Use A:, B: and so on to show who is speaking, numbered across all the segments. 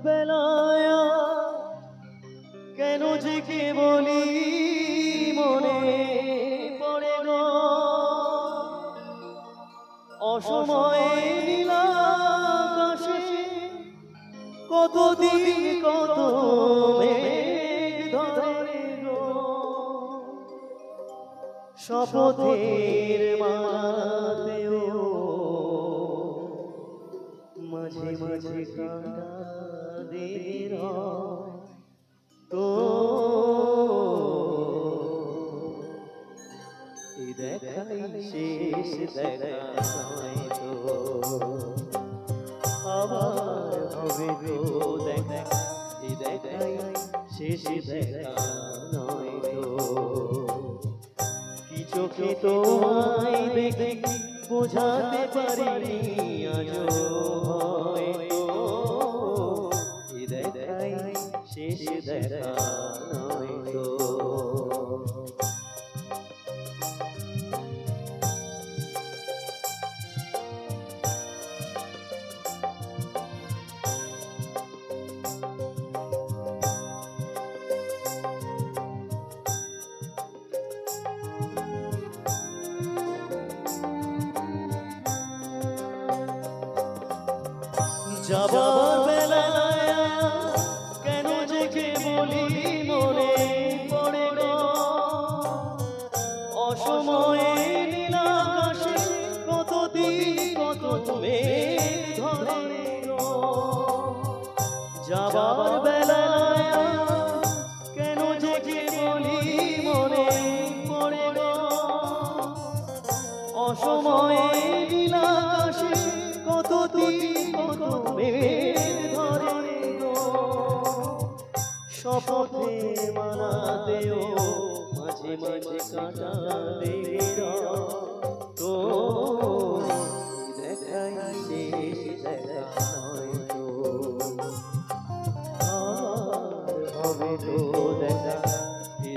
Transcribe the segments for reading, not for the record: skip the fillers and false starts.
A: বেলায় কেন যে কে বলি মনে পড়ে গো অসময়ে নীলাকাশে কতদিন কত মেঘ ধরে গো শপথের মালাতেও মাঝে মাঝে কাঁটা দের তো দেখাই শেষ দেখা নয় তো আবার হবে তো দেখা দেখাই শেষ দেখা নয় তো কি চোখে তোমায় দেখে বোঝাতে পারিনি আজও হয়তো দেখাই শেষ দেখা নয় তো যাবার বেলায় কেন যে কে বলি মনে পড়ে গো অসময়ে নীলাকাশে কতদিন কত মেঘ ধরে গো যাবার বেলায় কেন যে কে বলি মনে পড়ে গো অসময়ে নীলাকাশে কতদিন কত মেঘ ধরে গো শপথের মালাতেও মাঝে মাঝে কাঁটা দের তো দেখাই শেষ দেখা নয় তো হবে তো দেখা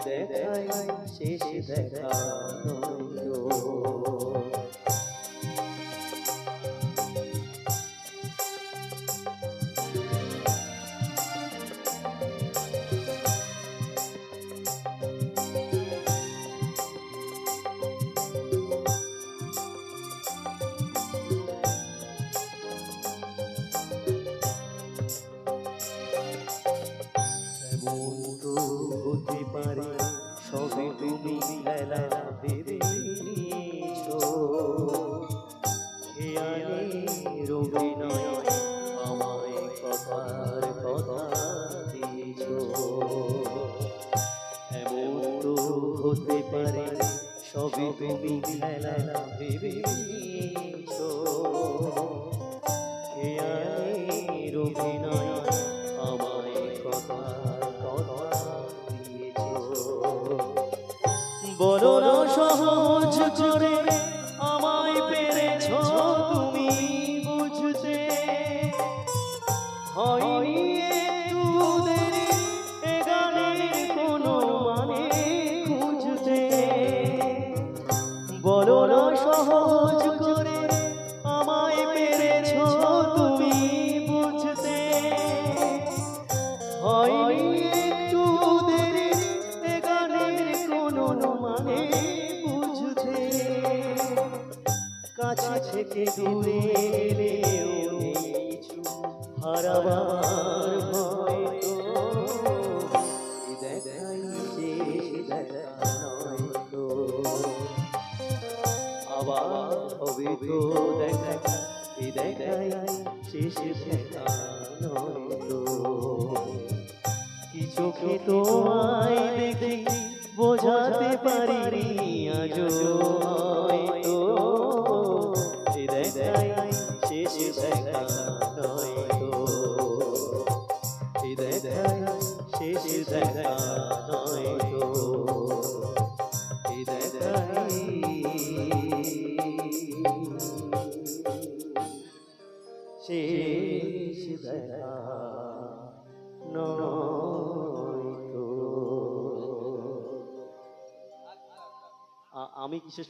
A: দেখাই শেষ দেখা নয় তো হতে পারে সবে তুমি খেলা ভেবেছো খেয়ালের অভিনয় আমায় কথার কথা দিয়েছো এমন তো হতে পারে সবে তুমি খেলা ভেবেছো খেয়ালের অভিনয় আমায় কথার বলো না সহজ করে আমায় পেরেছ তুমি বুঝতে হয়নি একটু দেরি এ গানের কোনো মানে খুঁজতে বলো না সহজ করে আমায় পেরেছ তুমি বুঝতে হয়নি একটু দেরি এ গানের কোনো মানে বুঝতে কাছে থেকে দূরে এলেও কিছু হারাবার ভয় তো দেখাই শেষ দেখা নয় তো আবার হবে তো দেখা দেখাই শেষ দেখা নয় তো কি চোখে তোমায় দেখে বোঝাতে পারিনি আজও হয়তো দেখাই শেষ দেখা নয় তো দেখাই শেষ দেখা নয় তো দেখাই শেষ দেখা নয় তো আমি শেষ